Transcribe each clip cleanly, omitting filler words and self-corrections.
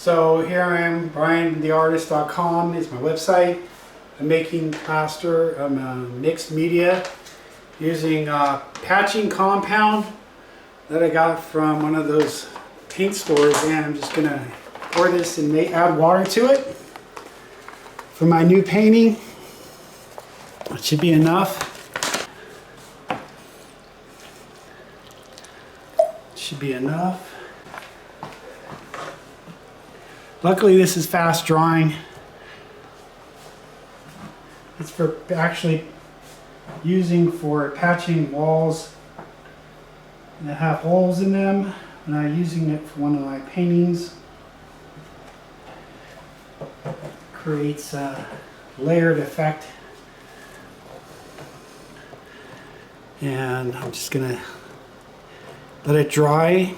So here I am, briantheartist.com is my website. I'm making plaster, mixed media using patching compound that I got from one of those paint stores, and I'm just gonna pour this and add water to it for my new painting. It should be enough. Should be enough. Luckily this is fast drying. It's for actually using for patching walls that have holes in them, and I'm using it for one of my paintings. Creates a layered effect. And I'm just gonna let it dry,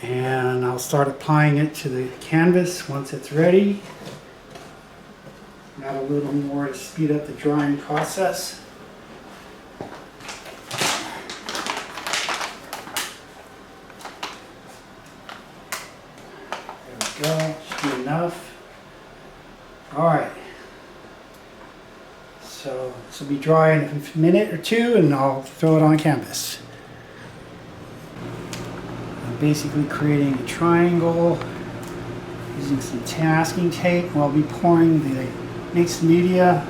and I'll start applying it to the canvas once it's ready. Add a little more to speed up the drying process. There we go, should be enough. Alright. So this will be dry in a minute or two, and I'll throw it on canvas. I'm basically creating a triangle using some masking tape. I'll be pouring the mixed media,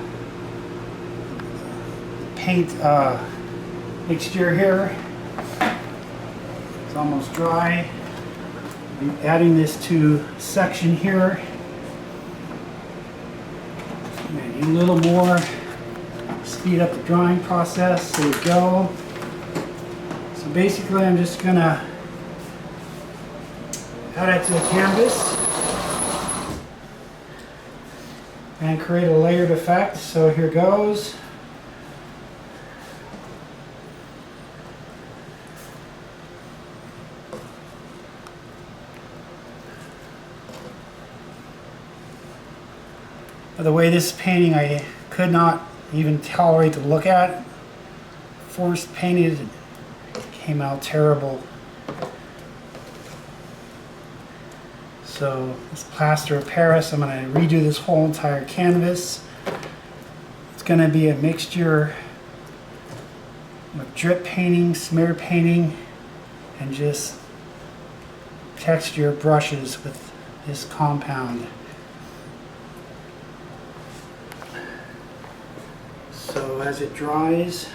the paint mixture here. It's almost dry. I'll be adding this to a section here. Maybe a little more. Speed up the drying process. There we go. So basically I'm just gonna add it to the canvas and create a layered effect. So here goes. By the way, this painting I could not even tolerate to look at. Forced painted, it came out terrible. So this plaster of Paris, I'm going to redo this whole entire canvas. It's going to be a mixture of drip painting, smear painting, and just texture brushes with this compound. So as it dries,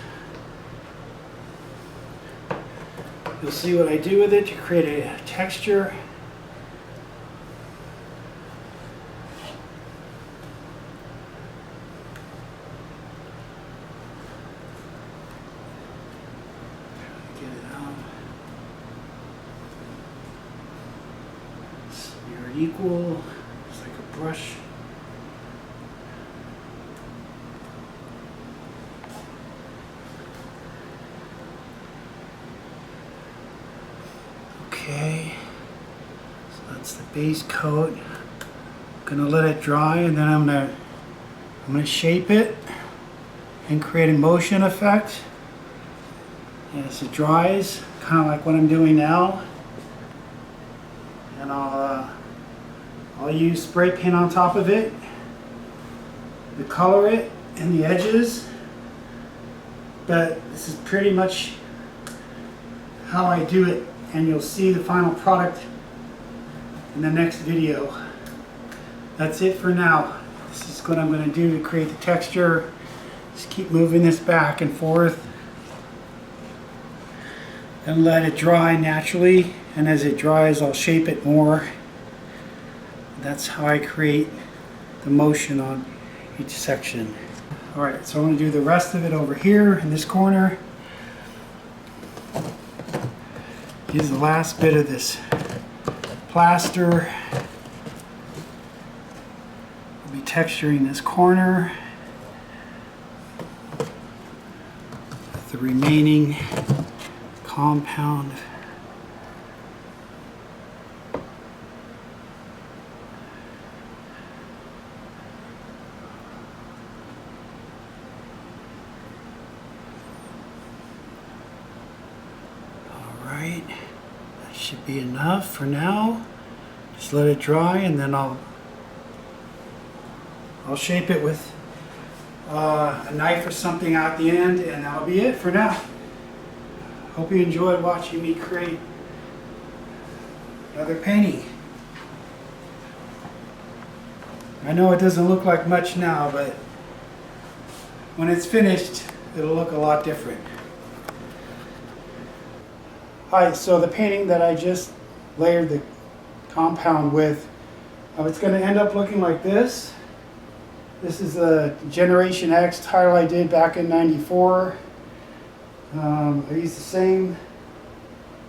you'll see what I do with it to create a texture. Get it out. Smear it equal, just like a brush. Okay, so that's the base coat. I'm gonna let it dry, and then I'm gonna shape it and create a motion effect as it dries, kind of like what I'm doing now. And I'll use spray paint on top of it to color it in the edges. But this is pretty much how I do it. And you'll see the final product in the next video. That's it for now. This is what I'm going to do to create the texture. Just keep moving this back and forth and let it dry naturally, and as it dries I'll shape it more. That's how I create the motion on each section. Alright, so I'm going to do the rest of it over here in this corner. Use the last bit of this plaster. I'll be texturing this corner with the remaining compound. All right, that should be enough for now. Just let it dry, and then I'll shape it with a knife or something at the end, and that'll be it for now. Hope you enjoyed watching me create another painting. I know it doesn't look like much now, but when it's finished, it'll look a lot different. Hi, so the painting that I just layered the compound with, it's going to end up looking like this. This is a Generation X tile I did back in '94. I used the same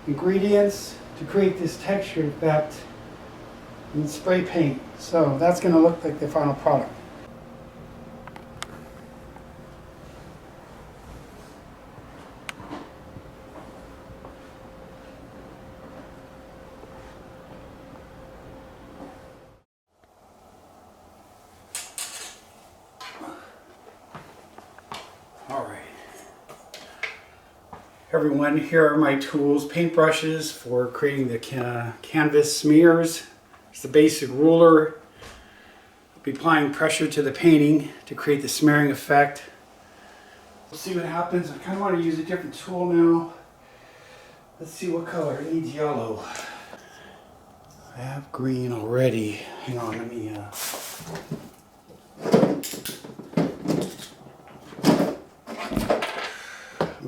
ingredients to create this texture effect in spray paint. So that's going to look like the final product. Alright, everyone, here are my tools, paintbrushes for creating the canvas smears. It's the basic ruler. I'll be applying pressure to the painting to create the smearing effect. We'll see what happens. I kind of want to use a different tool now. Let's see what color. It needs yellow. I have green already. Hang on, let me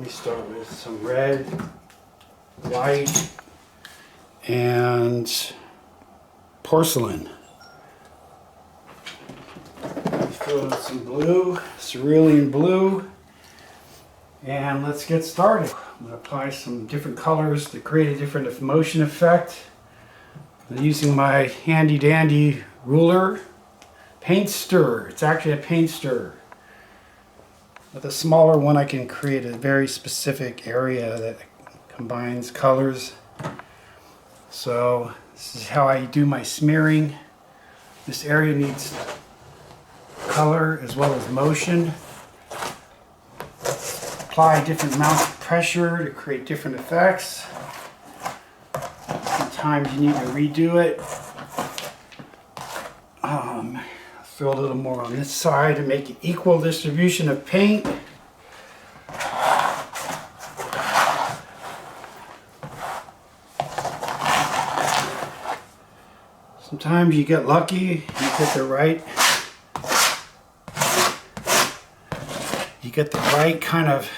start with some red, white, and porcelain. Fill in some blue, cerulean blue, and let's get started. I'm going to apply some different colors to create a different motion effect. I'm using my handy dandy ruler, paint stirrer. It's actually a paint stirrer. With a smaller one, I can create a very specific area that combines colors. So this is how I do my smearing. This area needs color as well as motion. Apply different amounts of pressure to create different effects. Sometimes you need to redo it. Throw a little more on this side to make an equal distribution of paint. Sometimes you get lucky, you get the right kind of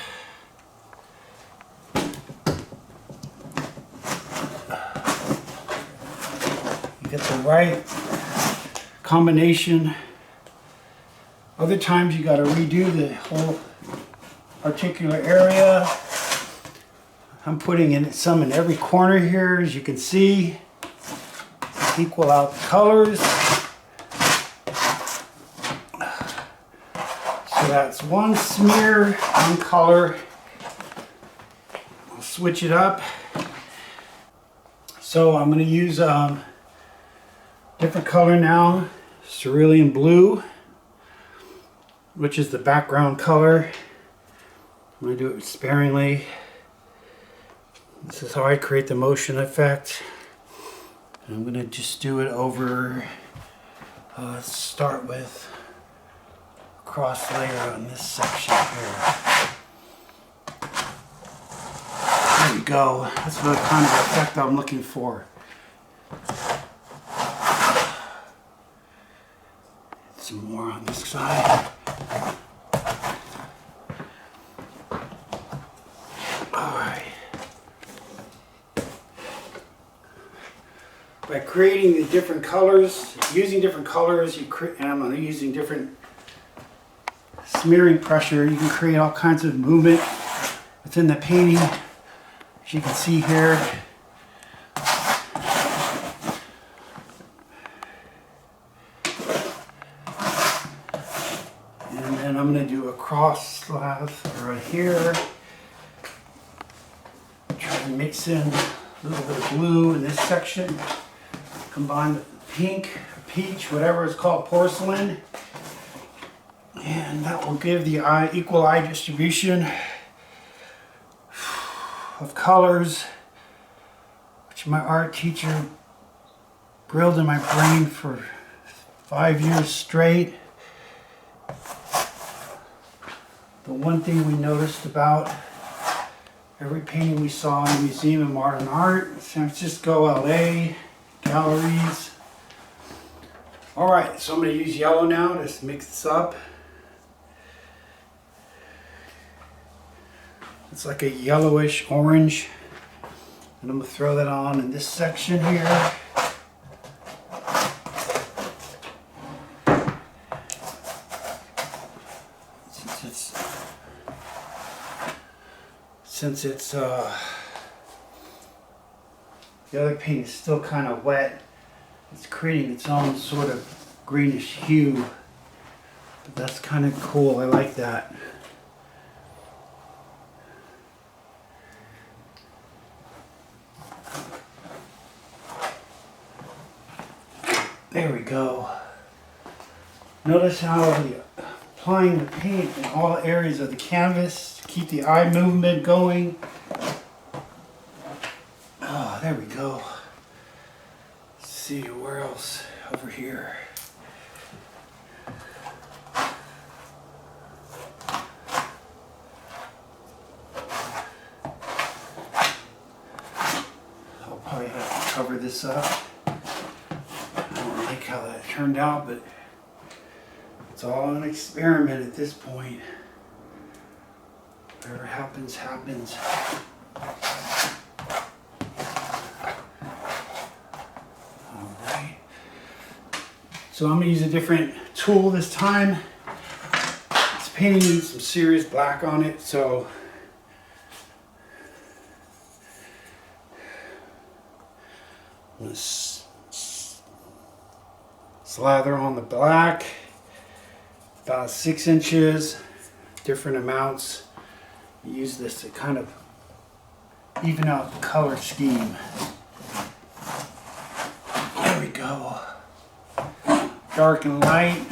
combination. Other times you got to redo the whole particular area. I'm putting in some in every corner here, as you can see. Equal out the colors. So that's one smear, one color. I'll switch it up. So I'm going to use different color now, cerulean blue, which is the background color. I'm going to do it sparingly. This is how I create the motion effect. I'm going to just do it over, let's start with a cross layer on this section here. There we go. That's the kind of effect I'm looking for. Some more on this side. Alright. By creating the different colors, using different colors, and I'm using different smearing pressure, you can create all kinds of movement within the painting. As you can see here. And then I'm going to do a cross slash right here. Try to mix in a little bit of blue in this section. Combine with pink, peach, whatever it's called, porcelain. And that will give the equal eye distribution of colors, which my art teacher grilled in my brain for 5 years straight. The one thing we noticed about every painting we saw in the Museum of Modern Art, San Francisco, LA, galleries. All right, so I'm going to use yellow now to mix this up. It's like a yellowish orange. And I'm going to throw that on in this section here. Since it's the other paint is still kind of wet, it's creating its own sort of greenish hue. But that's kind of cool. I like that. There we go. Notice how applying the paint in all areas of the canvas to keep the eye movement going. Oh, there we go. Let's see where else over here. I'll probably have to cover this up. I don't like how that turned out, but it's all an experiment at this point. Whatever happens, happens. Alright. So I'm going to use a different tool this time. This painting needs some serious black on it, so I'm going to slather on the black. About 6 inches, different amounts. Use this to kind of even out the color scheme. There we go. Dark and light.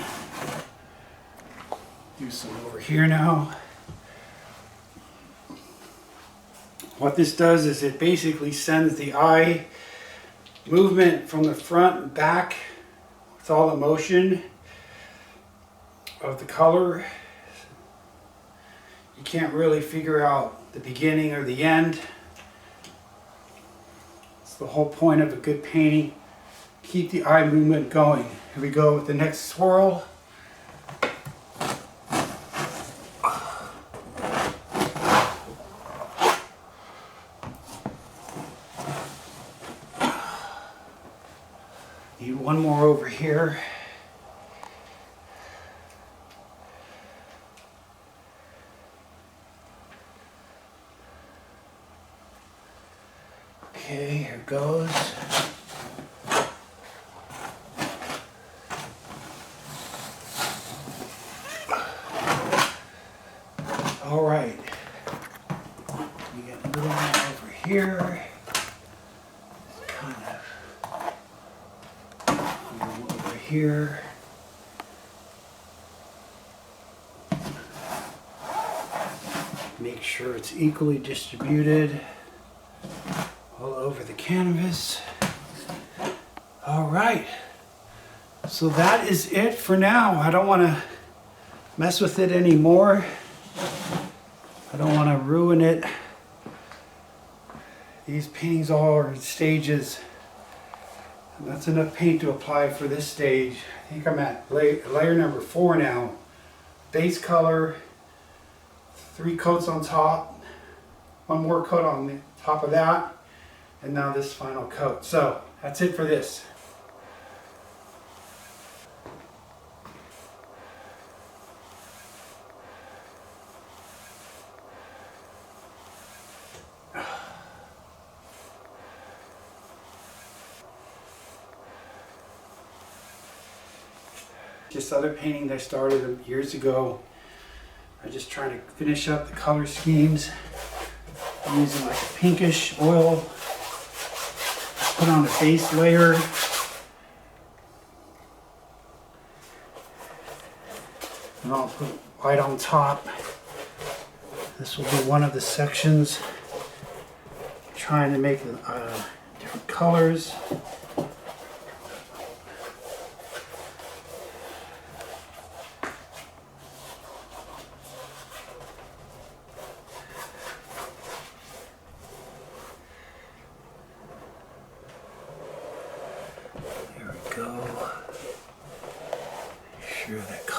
Do some over here now. What this does is it basically sends the eye movement from the front and back with all the motion of the color. You can't really figure out the beginning or the end. It's the whole point of a good painting. Keep the eye movement going. Here we go with the next swirl. Need one more over here. Okay, here goes. All right. We get a little more over here. Kind of over here. Make sure it's equally distributed all over the canvas. All right, so that is it for now. I don't want to mess with it anymore. I don't want to ruin it. These paintings all are in stages, and that's enough paint to apply for this stage. I think I'm at layer number 4 now. Base color, 3 coats on top, 1 more coat on the top of that, and now this final coat. So that's it for this. This other painting that I started years ago, I'm just trying to finish up the color schemes. I'm using like a pinkish oil. Put on a base layer. And I'll put white on top. This will be one of the sections. Trying to make different colors.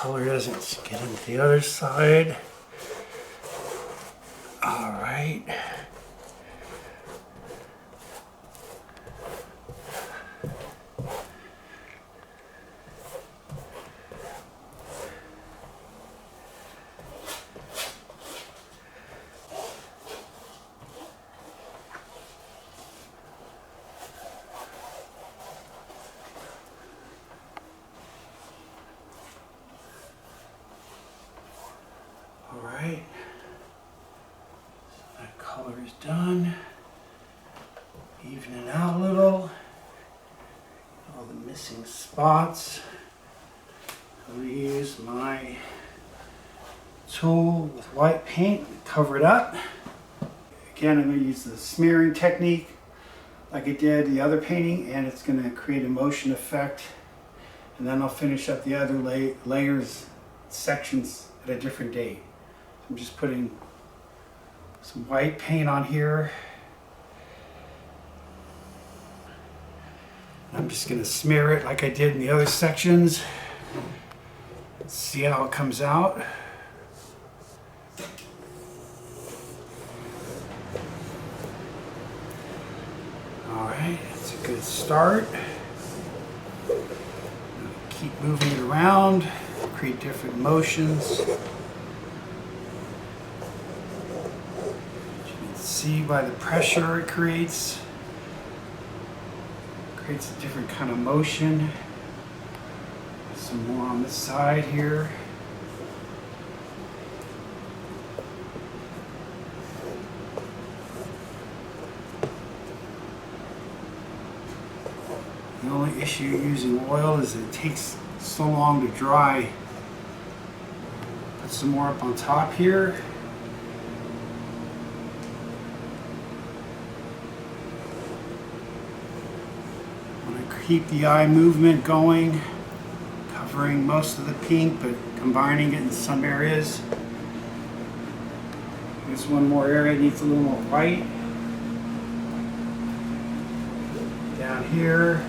color doesn't get into the other side. All right. Alright, so that color is done. Even it out a little. All the missing spots. I'm going to use my tool with white paint to cover it up. Again, I'm going to use the smearing technique like I did the other painting, and it's going to create a motion effect. And then I'll finish up the other layers, sections at a different date. I'm just putting some white paint on here. I'm just going to smear it like I did in the other sections. Let's see how it comes out. Alright, that's a good start. Keep moving it around, create different motions. See by the pressure it creates a different kind of motion. Some more on this side here. The only issue using oil is it takes so long to dry. Put some more up on top here. Keep the eye movement going, covering most of the pink, but combining it in some areas. There's one more area that needs a little more white. Down here,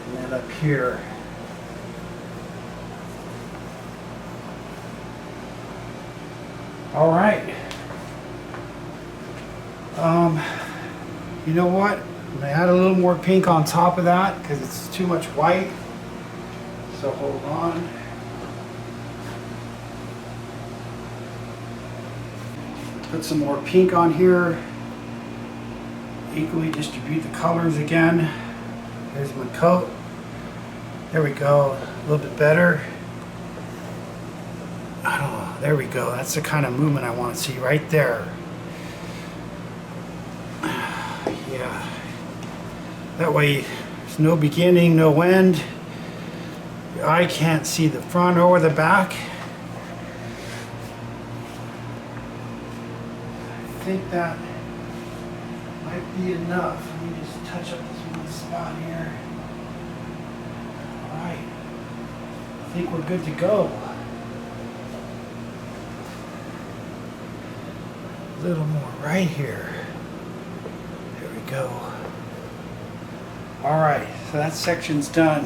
and then up here. All right. You know what? I'm going to add a little more pink on top of that because it's too much white. So hold on. Put some more pink on here. Equally distribute the colors again. Here's my coat. There we go. A little bit better. I don't know. There we go. That's the kind of movement I want to see right there. Yeah. That way, there's no beginning, no end. Your eye can't see the front or the back. I think that might be enough. Let me just touch up this one spot here. All right. I think we're good to go. A little more right here. There we go. All right, so that section's done.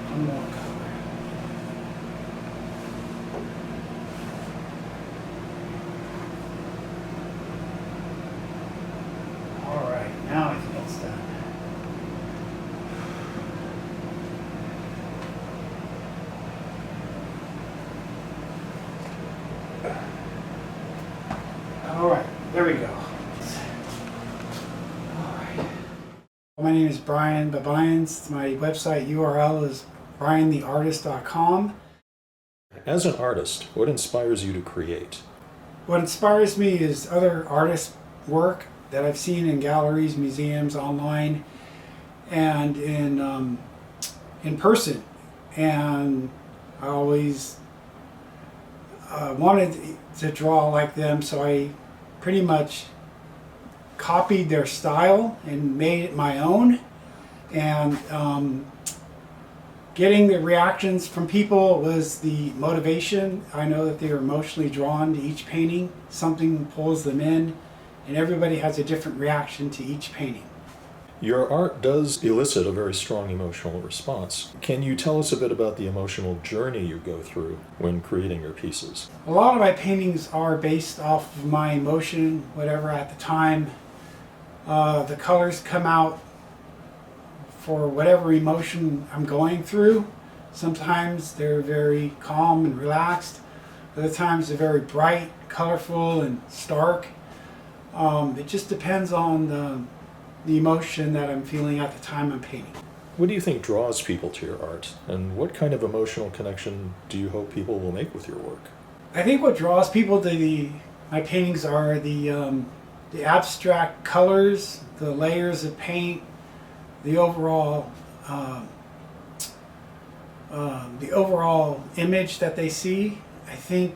One more color. All right, now I think it's done. All right, there we go. My name is Brian Babayans. My website URL is briantheartist.com. As an artist, what inspires you to create? What inspires me is other artists' work that I've seen in galleries, museums, online, and in person. And I always wanted to draw like them, so I pretty much copied their style and made it my own. And getting the reactions from people was the motivation. I know that they are emotionally drawn to each painting. Something pulls them in, and everybody has a different reaction to each painting. Your art does elicit a very strong emotional response. Can you tell us a bit about the emotional journey you go through when creating your pieces? A lot of my paintings are based off of my emotion, whatever at the time. The colors come out for whatever emotion I'm going through. Sometimes they're very calm and relaxed. Other times they're very bright, colorful, and stark. It just depends on the emotion that I'm feeling at the time I'm painting. What do you think draws people to your art, and what kind of emotional connection do you hope people will make with your work? I think what draws people to my paintings are the abstract colors, the layers of paint, the overall image that they see. I think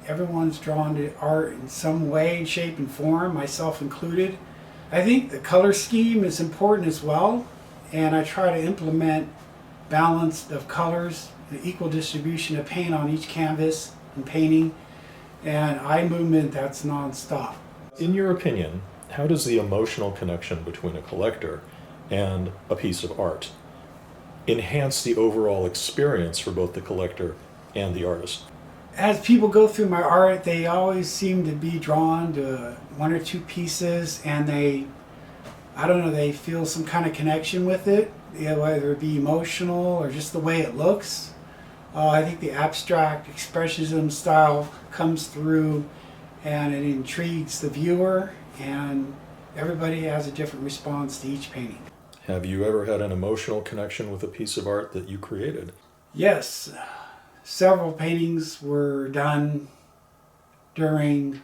everyone's drawn to art in some way, shape, and form, myself included. I think the color scheme is important as well, and I try to implement balance of colors, the equal distribution of paint on each canvas and painting, and eye movement that's non-stop. In your opinion, how does the emotional connection between a collector and a piece of art enhance the overall experience for both the collector and the artist? As people go through my art, they always seem to be drawn to one or two pieces, and they feel some kind of connection with it, whether it be emotional or just the way it looks. I think the abstract expressionism style comes through, and it intrigues the viewer, and everybody has a different response to each painting. Have you ever had an emotional connection with a piece of art that you created? Yes. Several paintings were done during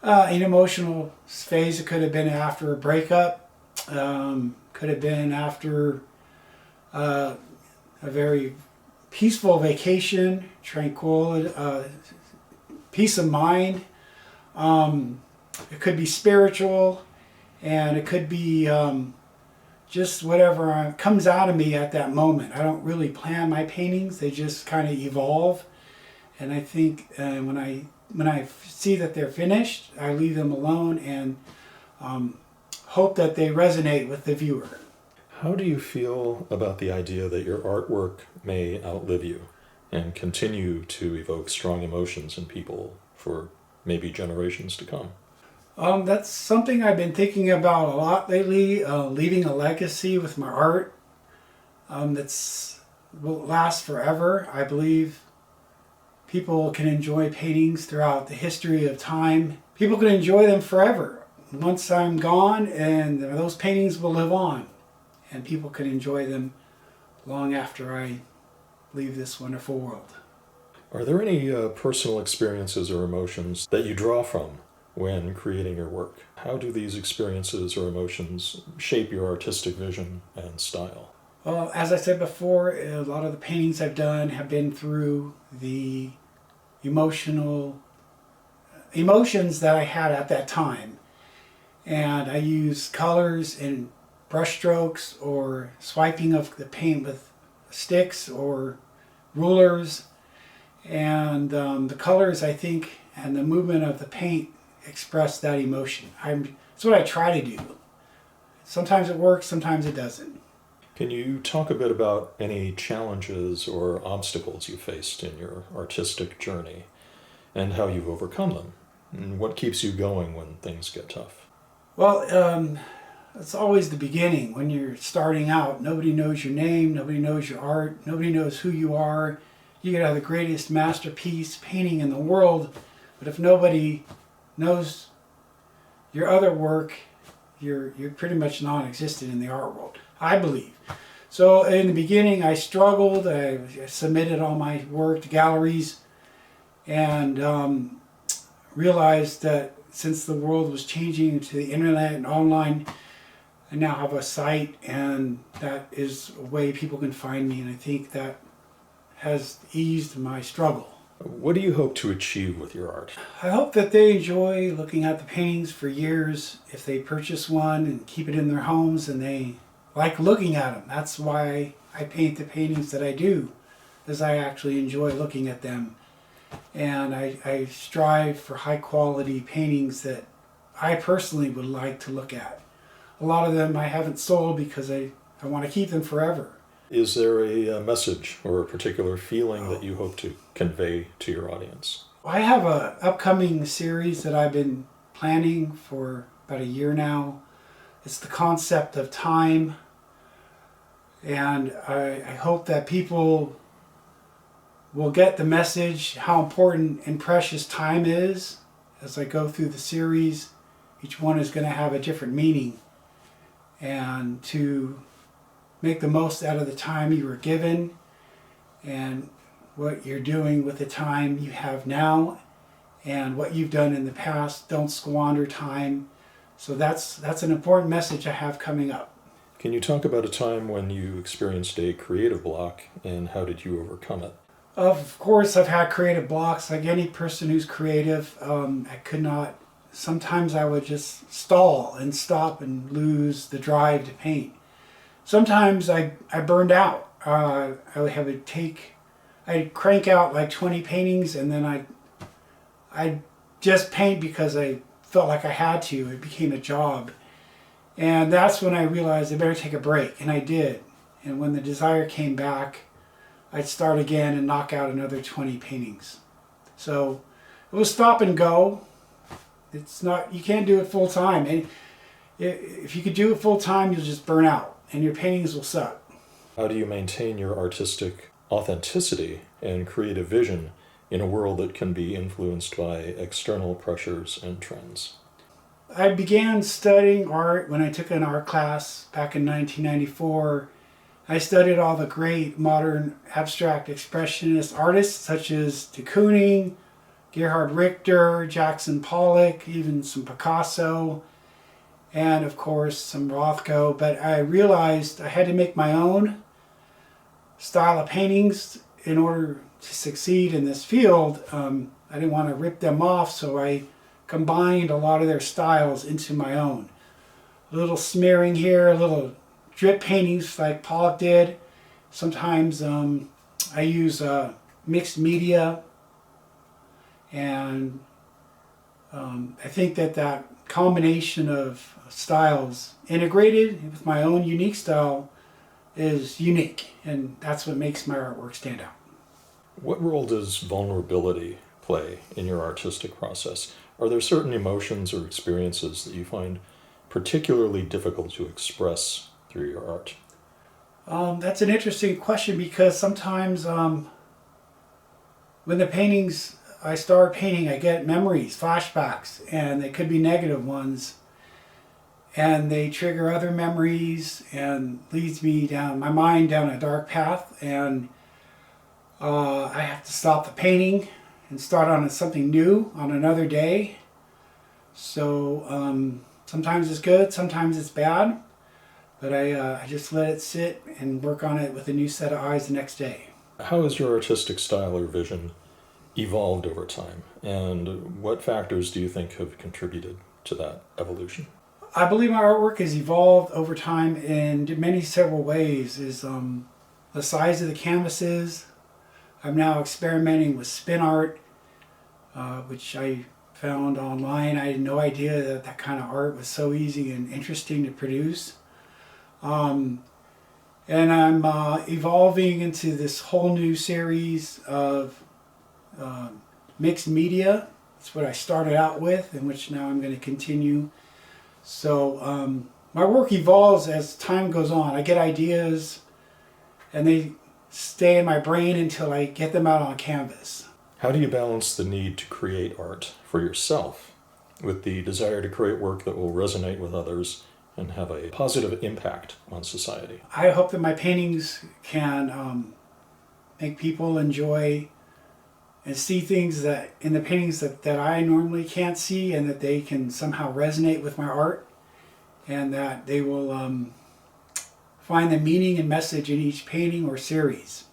an emotional phase. It could have been after a breakup, could have been after a very peaceful vacation, tranquil, peace of mind. It could be spiritual, and it could be just whatever comes out of me at that moment. I don't really plan my paintings; they just kind of evolve. And I think when I see that they're finished, I leave them alone and hope that they resonate with the viewer. How do you feel about the idea that your artwork may outlive you and continue to evoke strong emotions in people for maybe generations to come? That's something I've been thinking about a lot lately, leaving a legacy with my art will last forever. I believe people can enjoy paintings throughout the history of time. People can enjoy them forever. Once I'm gone, and those paintings will live on, and people can enjoy them long after I leave this wonderful world. Are there any personal experiences or emotions that you draw from when creating your work? How do these experiences or emotions shape your artistic vision and style? Well, as I said before, a lot of the paintings I've done have been through the emotions that I had at that time. And I use colors and brush strokes or swiping of the paint with sticks or rulers. And the colors, I think, and the movement of the paint express that emotion. That's what I try to do. Sometimes it works, sometimes it doesn't. Can you talk a bit about any challenges or obstacles you faced in your artistic journey and how you've overcome them? And what keeps you going when things get tough? Well, it's always the beginning. When you're starting out, nobody knows your name, nobody knows your art, nobody knows who you are. You could have the greatest masterpiece painting in the world, but if nobody knows your other work, you're pretty much non-existent in the art world, I believe. So in the beginning, I struggled. I submitted all my work to galleries, and realized that since the world was changing to the internet and online, I now have a site, and that is a way people can find me, and I think that has eased my struggle. What do you hope to achieve with your art? I hope that they enjoy looking at the paintings for years. If they purchase one and keep it in their homes and they like looking at them. That's why I paint the paintings that I do, because I actually enjoy looking at them. And I strive for high quality paintings that I personally would like to look at. a lot of them I haven't sold because I want to keep them forever. Is there a message or a particular feeling that you hope to convey to your audience? I have a upcoming series that I've been planning for about a year now. It's the concept of time, and I hope that people will get the message how important and precious time is. As I go through the series, each one is going to have a different meaning, and to make the most out of the time you were given and what you're doing with the time you have now and what you've done in the past. Don't squander time. So that's an important message I have coming up. Can you talk about a time when you experienced a creative block and how did you overcome it? Of course, I've had creative blocks like any person who's creative. I could not, sometimes I would just stall and stop and lose the drive to paint. Sometimes I burned out. I'd crank out like 20 paintings and then I'd just paint because I felt like I had to. It became a job. And that's when I realized I better take a break, and I did. And when the desire came back, I'd start again and knock out another 20 paintings. So it was stop and go. It's not, you can't do it full time. And if you could do it full time, you'll just burn out and your paintings will suck. How do you maintain your artistic authenticity and creative vision in a world that can be influenced by external pressures and trends? I began studying art when I took an art class back in 1994. I studied all the great modern abstract expressionist artists such as de Kooning, Gerhard Richter, Jackson Pollock, even some Picasso, and of course some Rothko. But I realized I had to make my own style of paintings in order to succeed in this field. I didn't want to rip them off, so I combined a lot of their styles into my own. A little smearing here, a little drip paintings like Pollock did. Sometimes I use mixed media, and I think that combination of styles integrated with my own unique style is unique, and that's what makes my artwork stand out. What role does vulnerability play in your artistic process? Are there certain emotions or experiences that you find particularly difficult to express through your art? That's an interesting question because sometimes when the paintings I start painting, I get memories, flashbacks, and they could be negative ones. And they trigger other memories and leads me down, my mind down a dark path. And I have to stop the painting and start on something new on another day. So sometimes it's good, sometimes it's bad, but I just let it sit and work on it with a new set of eyes the next day. How has your artistic style or vision evolved over time, and what factors do you think have contributed to that evolution? I believe my artwork has evolved over time in many several ways. Is the size of the canvases. I'm now experimenting with spin art, which I found online. I had no idea that that kind of art was so easy and interesting to produce. And I'm evolving into this whole new series of mixed media. That's what I started out with, and which now I'm going to continue. So my work evolves as time goes on. I get ideas, and they stay in my brain until I get them out on canvas. How do you balance the need to create art for yourself with the desire to create work that will resonate with others and have a positive impact on society? I hope that my paintings can make people enjoy and see things that in the paintings that I normally can't see, and that they can somehow resonate with my art, and that they will find the meaning and message in each painting or series.